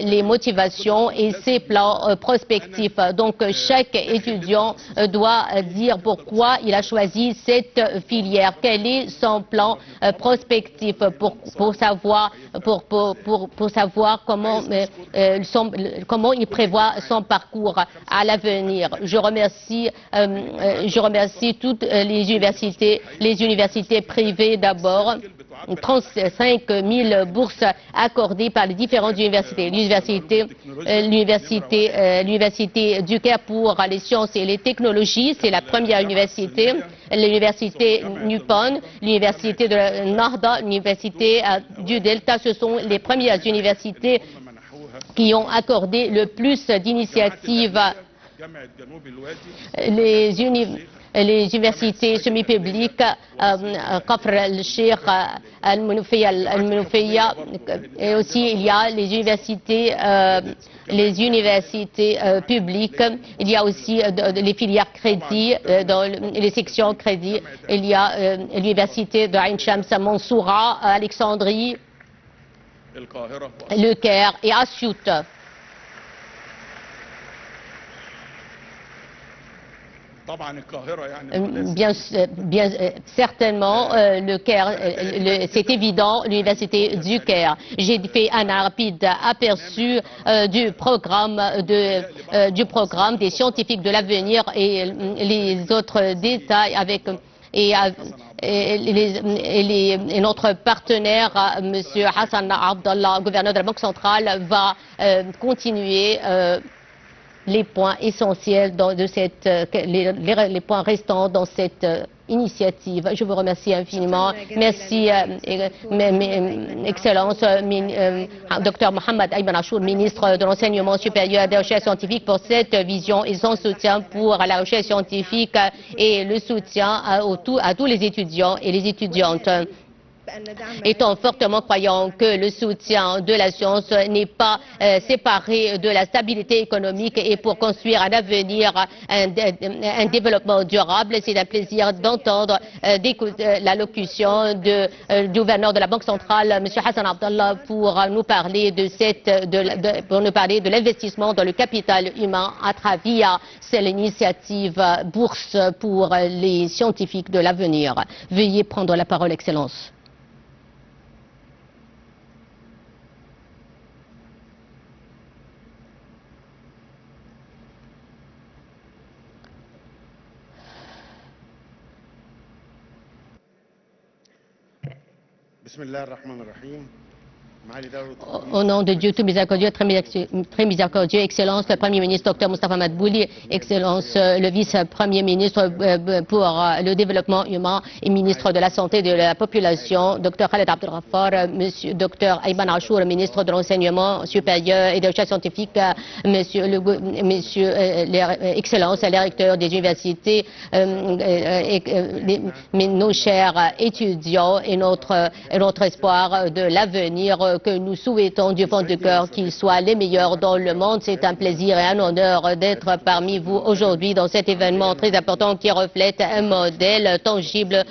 les motivations et ses plans prospectifs. Donc, chaque étudiant doit dire pourquoi il a choisi cette filière, quel est son plan prospectif pour savoir comment il prévoit son parcours à l'avenir. Je remercie toutes les universités privées d'abord. 35 000 bourses accordées par les différentes universités. L'université du Caire pour les sciences et les technologies, c'est la première université. L'université Newpon, l'université de Narda, l'université du Delta, ce sont les premières universités qui ont accordé le plus d'initiatives. Les universités semi-publiques, Kafr al-Sheikh, Al-Munufiyya, et aussi il y a les universités publiques, il y a aussi les filières crédit, dans les sections crédit, il y a l'université de Ain Shams Mansoura, Alexandrie, le Caire et Asyut. Bien certainement, le Caire, c'est évident, l'université du Caire. J'ai fait un rapide aperçu du programme des scientifiques de l'avenir et les autres détails et notre partenaire, M. Hassan Abdallah, gouverneur de la Banque centrale, va continuer les points essentiels les points restants dans cette initiative. Je vous remercie infiniment. Merci, Excellence, Dr Mohamed Ayman Achour, ministre de l'Enseignement supérieur et des Recherches scientifiques, pour cette vision et son soutien pour la recherche scientifique et le soutien à tous les étudiants et les étudiantes. Étant fortement croyant que le soutien de la science n'est pas séparé de la stabilité économique et pour construire un avenir, un développement durable, c'est un plaisir d'entendre l'allocution du gouverneur de la Banque centrale, M. Hassan Abdallah, pour nous parler de l'investissement dans le capital humain à travers l'initiative Bourse pour les scientifiques de l'avenir. Veuillez prendre la parole, Excellence. Au nom de Dieu tout miséricordieux, très miséricordieux, Excellence, le Premier ministre Dr Moustapha Madbouli, Excellence, le Vice-Premier ministre pour le développement humain et ministre de la Santé et de la Population, Dr Khaled Abdelghaffar, Monsieur Dr Ayman Achour, ministre de l'Enseignement supérieur et des Recherches scientifiques, Excellence, les recteurs des universités, nos chers étudiants et notre espoir de l'avenir que nous souhaitons du fond du cœur qu'ils soient les meilleurs dans le monde. C'est un plaisir et un honneur d'être parmi vous aujourd'hui dans cet événement très important qui reflète un modèle tangible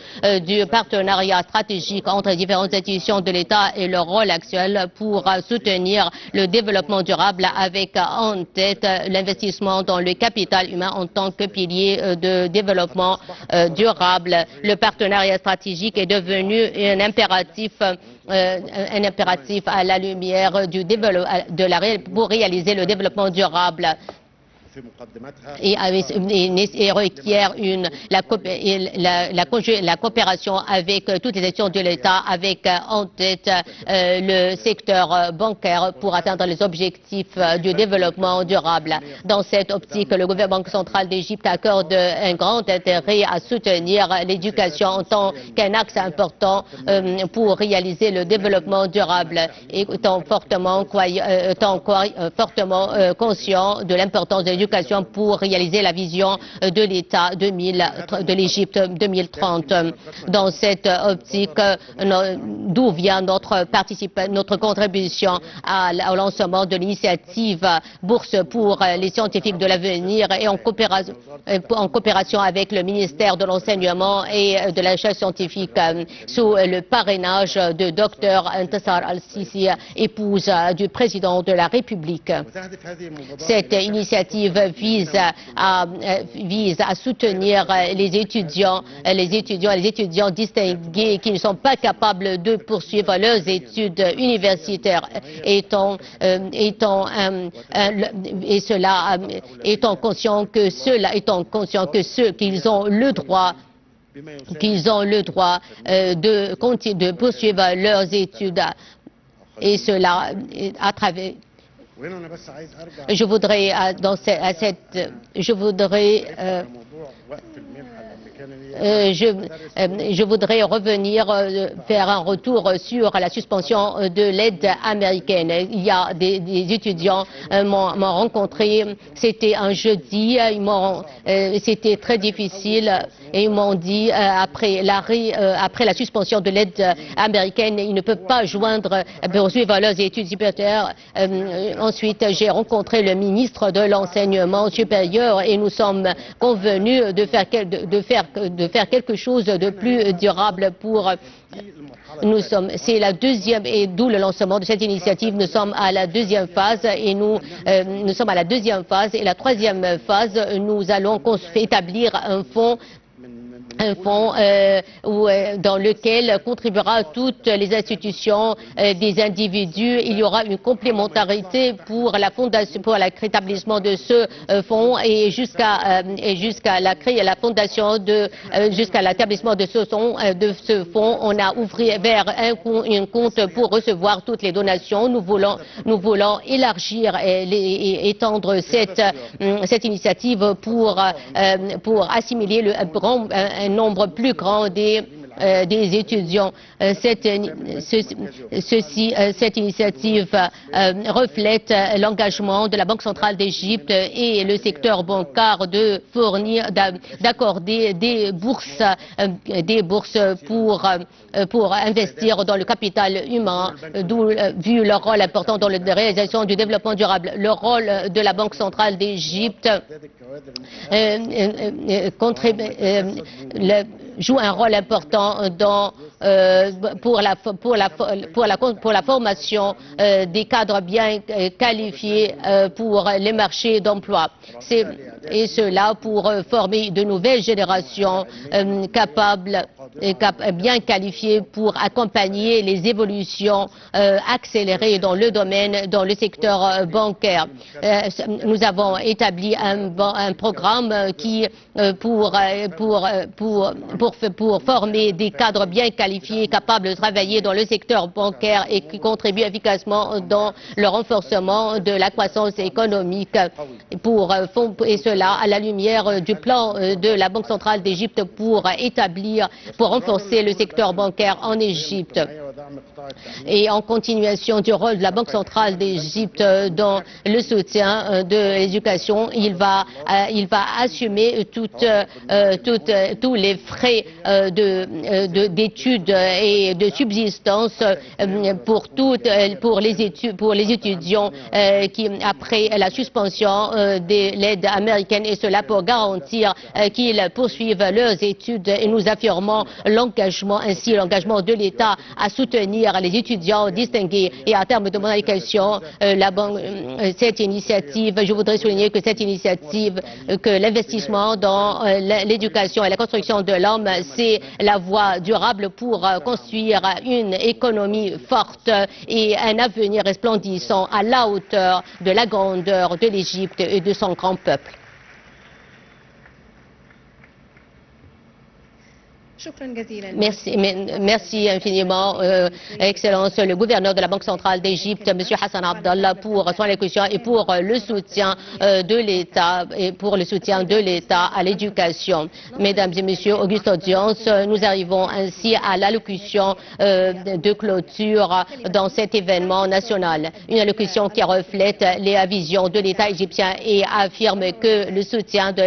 du partenariat stratégique entre les différentes institutions de l'État et leur rôle actuel pour soutenir le développement durable avec en tête l'investissement dans le capital humain en tant que pilier de développement durable. Le partenariat stratégique est devenu un impératif à la lumière pour réaliser le développement durable. Et requiert la coopération avec toutes les institutions de l'État, avec en tête le secteur bancaire pour atteindre les objectifs du développement durable. Dans cette optique, le gouvernement central d'Égypte accorde un grand intérêt à soutenir l'éducation en tant qu'un axe important pour réaliser le développement durable, étant fortement conscient de l'importance de l'éducation l'éducation pour réaliser la vision de l'État de l'Égypte 2030. Dans cette optique, d'où vient notre contribution au lancement de l'initiative Bourse pour les scientifiques de l'avenir et en coopération avec le ministère de l'Enseignement et de la Recherche scientifique sous le parrainage de Dr Intisar Al-Sisi, épouse du président de la République. Cette initiative vise à soutenir les étudiants distingués qui ne sont pas capables de poursuivre leurs études universitaires, étant conscients qu'ils ont le droit de poursuivre leurs études, et cela à travers. Je voudrais revenir, faire un retour sur la suspension de l'aide américaine. Il y a des étudiants m'ont rencontré, c'était un jeudi, c'était très difficile, et ils m'ont dit après la suspension de l'aide américaine, ils ne peuvent pas poursuivre leurs études supérieures. Ensuite, j'ai rencontré le ministre de l'Enseignement supérieur et nous sommes convenus de faire quelque chose de plus durable pour. C'est la deuxième, et d'où le lancement de cette initiative. Nous sommes à la deuxième phase et nous sommes à la deuxième phase, et la troisième phase, nous allons établir un fonds dans lequel contribuera toutes les institutions des individus. Il y aura une complémentarité pour la fondation, pour l'établissement de ce fonds, et jusqu'à l'établissement de ce fonds, on a ouvert un compte pour recevoir toutes les donations. Nous voulons élargir et étendre cette initiative pour assimiler un nombre plus grand des étudiants. Cette initiative reflète l'engagement de la Banque centrale d'Égypte et le secteur bancaire d'accorder des bourses pour investir dans le capital humain, vu leur rôle important dans la réalisation du développement durable. Le rôle de la Banque centrale d'Égypte joue un rôle important pour la formation des cadres bien qualifiés pour les marchés d'emploi. Et cela pour former de nouvelles générations bien qualifiées pour accompagner les évolutions accélérées dans le secteur bancaire. Nous avons établi un programme pour former des cadres bien qualifiés, capables de travailler dans le secteur bancaire et qui contribuent efficacement dans le renforcement de la croissance économique, et cela à la lumière du plan de la Banque centrale d'Égypte pour renforcer le secteur bancaire en Égypte. Et en continuation du rôle de la Banque centrale d'Égypte dans le soutien de l'éducation, il va assumer tous les frais d'études et de subsistance pour les étudiants qui, après la suspension de l'aide américaine, et cela pour garantir qu'ils poursuivent leurs études, et nous affirmons l'engagement de l'État à soutenir les étudiants distingués. Et en termes de mondialisation, cette initiative, je voudrais souligner que cette initiative, que l'investissement dans l'éducation et la construction de l'homme, c'est la voie durable pour construire une économie forte et un avenir resplendissant à la hauteur de la grandeur de l'Égypte et de son grand peuple. Merci infiniment, Excellence, le gouverneur de la Banque centrale d'Égypte, M. Hassan Abdallah, pour son allocution et pour le soutien de l'État à l'éducation. Mesdames et Messieurs, auguste audience, nous arrivons ainsi à l'allocution de clôture dans cet événement national. Une allocution qui reflète la vision de l'État égyptien et affirme que le soutien de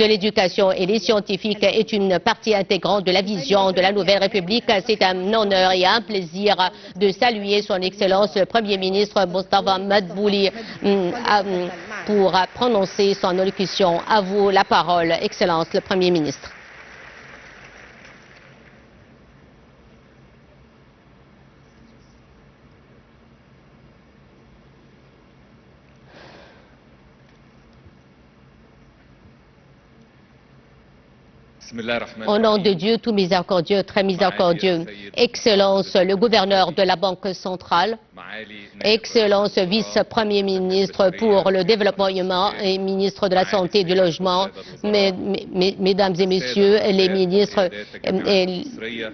l'éducation et les scientifiques est une partie intégrante de la vision de la nouvelle République. C'est un honneur et un plaisir de saluer son Excellence le Premier ministre Mustafa Madbouli pour prononcer son allocution. À vous la parole, Excellence le Premier ministre. Au nom de Dieu, tout miséricordieux, très miséricordieux, Excellence, le gouverneur de la Banque centrale, Excellence, vice-premier ministre pour le développement humain et ministre de la Santé et du Logement, Mesdames et Messieurs les ministres,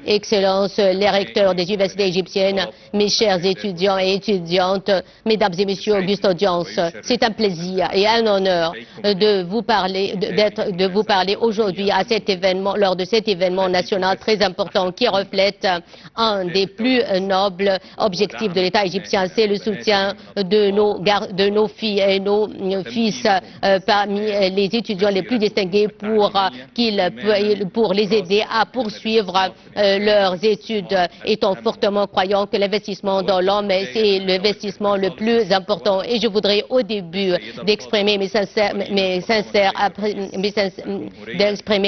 Excellence, les recteurs des universités égyptiennes, mes chers étudiants et étudiantes, Mesdames et Messieurs, auguste audience, c'est un plaisir et un honneur de vous parler aujourd'hui à cet événement, lors de cet événement national très important qui reflète un des plus nobles objectifs de l'État égyptien, c'est le soutien de nos filles et nos fils parmi les étudiants les plus distingués pour les aider à poursuivre leurs études, étant fortement croyant que l'investissement dans l'homme c'est l'investissement le plus important. Et je voudrais au début d'exprimer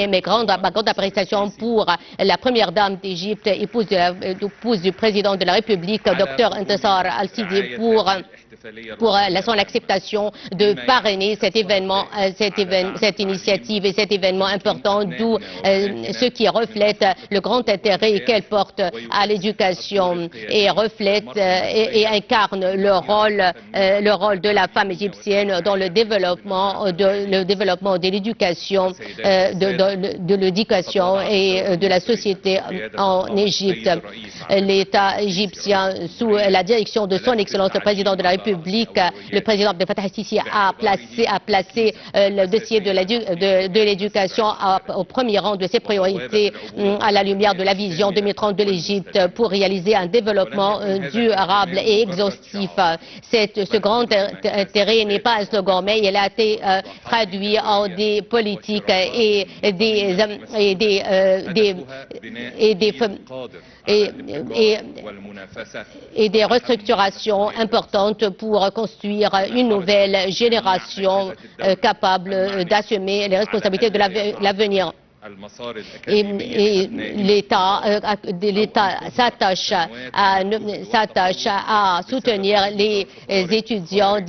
ma grande appréciation pour la première dame d'Égypte, épouse du président de la République, Dr Intisar Al-Sidi, pour son acceptation de parrainer cet événement, cette initiative et cet événement important, d'où ce qui reflète le grand intérêt qu'elle porte à l'éducation et reflète et incarne le rôle de la femme égyptienne dans le développement de l'éducation, de l'éducation et de la société en Égypte. L'État égyptien, sous la direction de son Excellence le Président de la République, le président Abdel Fattah al-Sisi a placé le dossier de l'éducation au premier rang de ses priorités à la lumière de la vision 2030 de l'Égypte pour réaliser un développement durable et exhaustif. Ce grand intérêt n'est pas un slogan, mais il a été traduit en des politiques et des restructurations importantes pour construire une nouvelle génération capable d'assumer les responsabilités de l'avenir. Et l'État s'attache à soutenir les étudiants,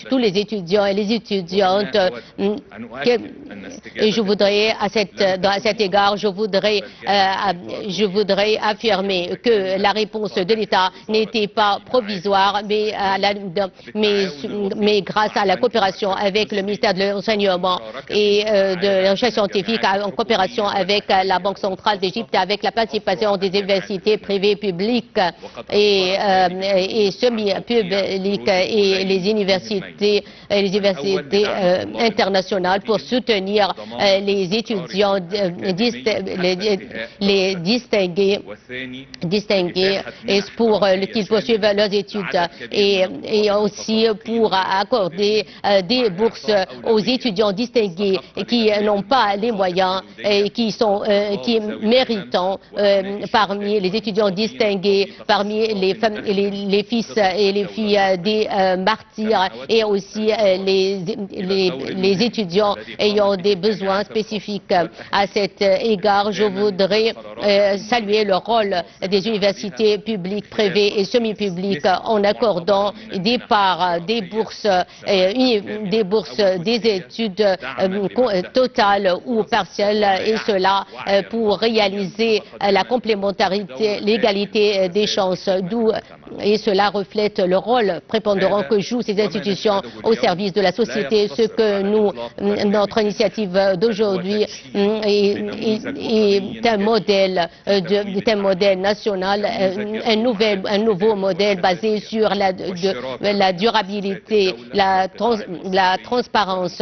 tous les étudiants et les étudiantes. Et je voudrais, à cet égard, je voudrais affirmer que la réponse de l'État n'était pas provisoire, mais grâce à la coopération avec le ministère de l'Enseignement et de la recherche scientifique, en coopération avec la Banque centrale d'Égypte, avec la participation des universités privées, publiques et semi-publiques et les universités internationales pour soutenir les étudiants les distingués et pour qu'ils poursuivent leurs études et aussi pour accorder des bourses aux étudiants distingués qui n'ont pas les moyens et qui méritent parmi les étudiants distingués, parmi les fils et les filles des martyrs et aussi les étudiants ayant des besoins spécifiques. À cet égard, je voudrais saluer le rôle des universités publiques, privées et semi-publiques en accordant des parts, des bourses des études totales ou partielles, et cela pour réaliser la complémentarité, l'égalité des chances, et cela reflète le rôle prépondérant que jouent ces institutions au service service de la société. Ce que notre initiative d'aujourd'hui est un modèle national, un nouveau modèle basé sur la durabilité, la transparence.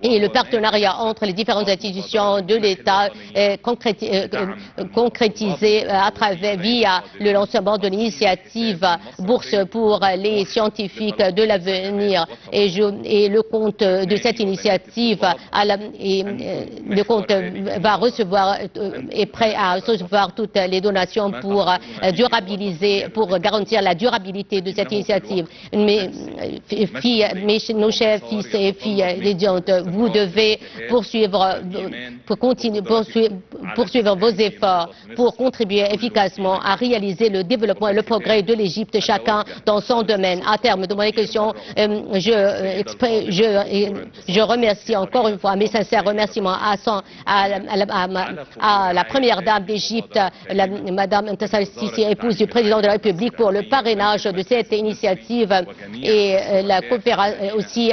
Et le partenariat entre les différentes institutions de l'État est concrétisé via le lancement de l'initiative Bourse pour les scientifiques de l'avenir. Et le compte de cette initiative, le compte va recevoir, est prêt à recevoir toutes les donations pour garantir la durabilité de cette initiative. Nos chers fils et filles étudiantes, vous devez poursuivre vos efforts pour contribuer efficacement à réaliser le développement et le progrès de l'Égypte, chacun dans son domaine. À terme de mon question, je remercie encore une fois mes sincères remerciements à la première dame d'Égypte, Madame Entassal Sissi, épouse du président de la République, pour le parrainage de cette initiative, et aussi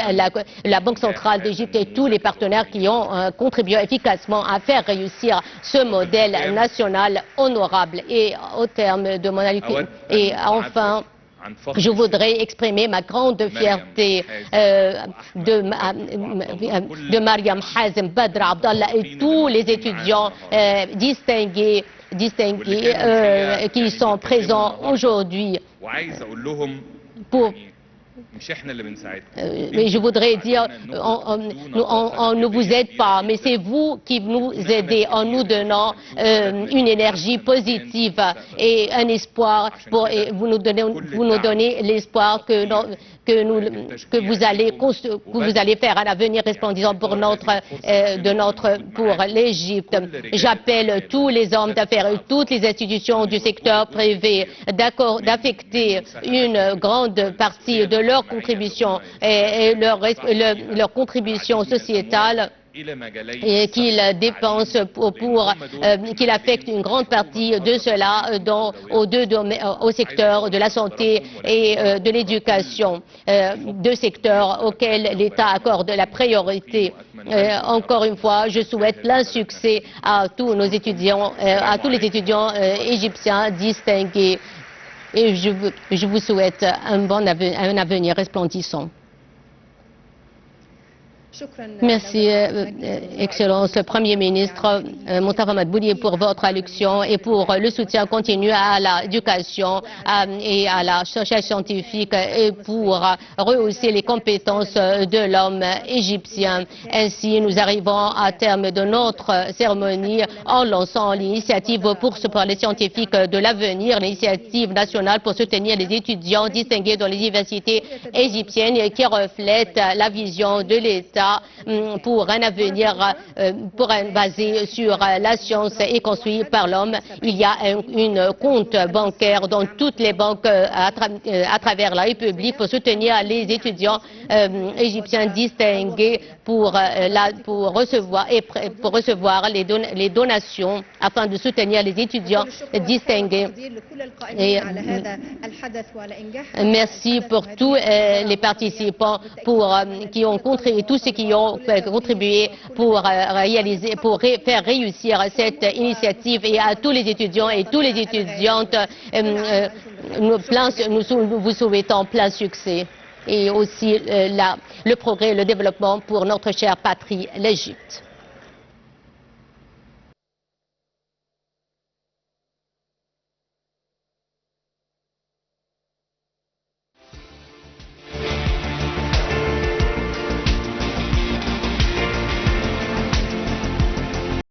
la Banque centrale d'Égypte et tous les partenaires qui ont contribué efficacement à faire réussir ce modèle national honorable. Et au terme de mon et enfin, je voudrais exprimer ma grande fierté de Mariam Hazem, Badr Abdallah et tous les étudiants distingués qui sont présents aujourd'hui. Mais je voudrais dire, on ne vous aide pas, mais c'est vous qui nous aidez en nous donnant une énergie positive et un espoir. Vous nous donnez l'espoir que vous allez faire un avenir resplendissant pour l'Égypte. J'appelle tous les hommes d'affaires et toutes les institutions du secteur privé d'affecter une grande partie de leur contribution et leur contribution sociétale, et qu'il dépense qu'il affecte une grande partie de cela au secteur de la santé et de l'éducation, deux secteurs auxquels l'État accorde la priorité. Encore une fois, je souhaite plein succès à tous nos étudiants, à tous les étudiants égyptiens distingués, et je vous souhaite un avenir resplendissant. Merci, Excellence Premier ministre Mostafa Madbouli, pour votre allocution et pour le soutien continu à l'éducation et à la recherche scientifique, et pour rehausser les compétences de l'homme égyptien. Ainsi, nous arrivons à terme de notre cérémonie en lançant l'initiative Bourse pour les scientifiques de l'avenir, l'initiative nationale pour soutenir les étudiants distingués dans les universités égyptiennes, qui reflète la vision de l'État pour un avenir basé sur la science et construit par l'homme. Il y a un compte bancaire dans toutes les banques à travers la République pour soutenir les étudiants égyptiens distingués pour recevoir les donations afin de soutenir les étudiants distingués. Et merci pour tous les participants qui ont contribué, tous ceux qui ont contribué pour faire réussir cette initiative, et à tous les étudiants et toutes les étudiantes, nous vous souhaitons plein succès, et aussi le progrès et le développement pour notre chère patrie, l'Égypte.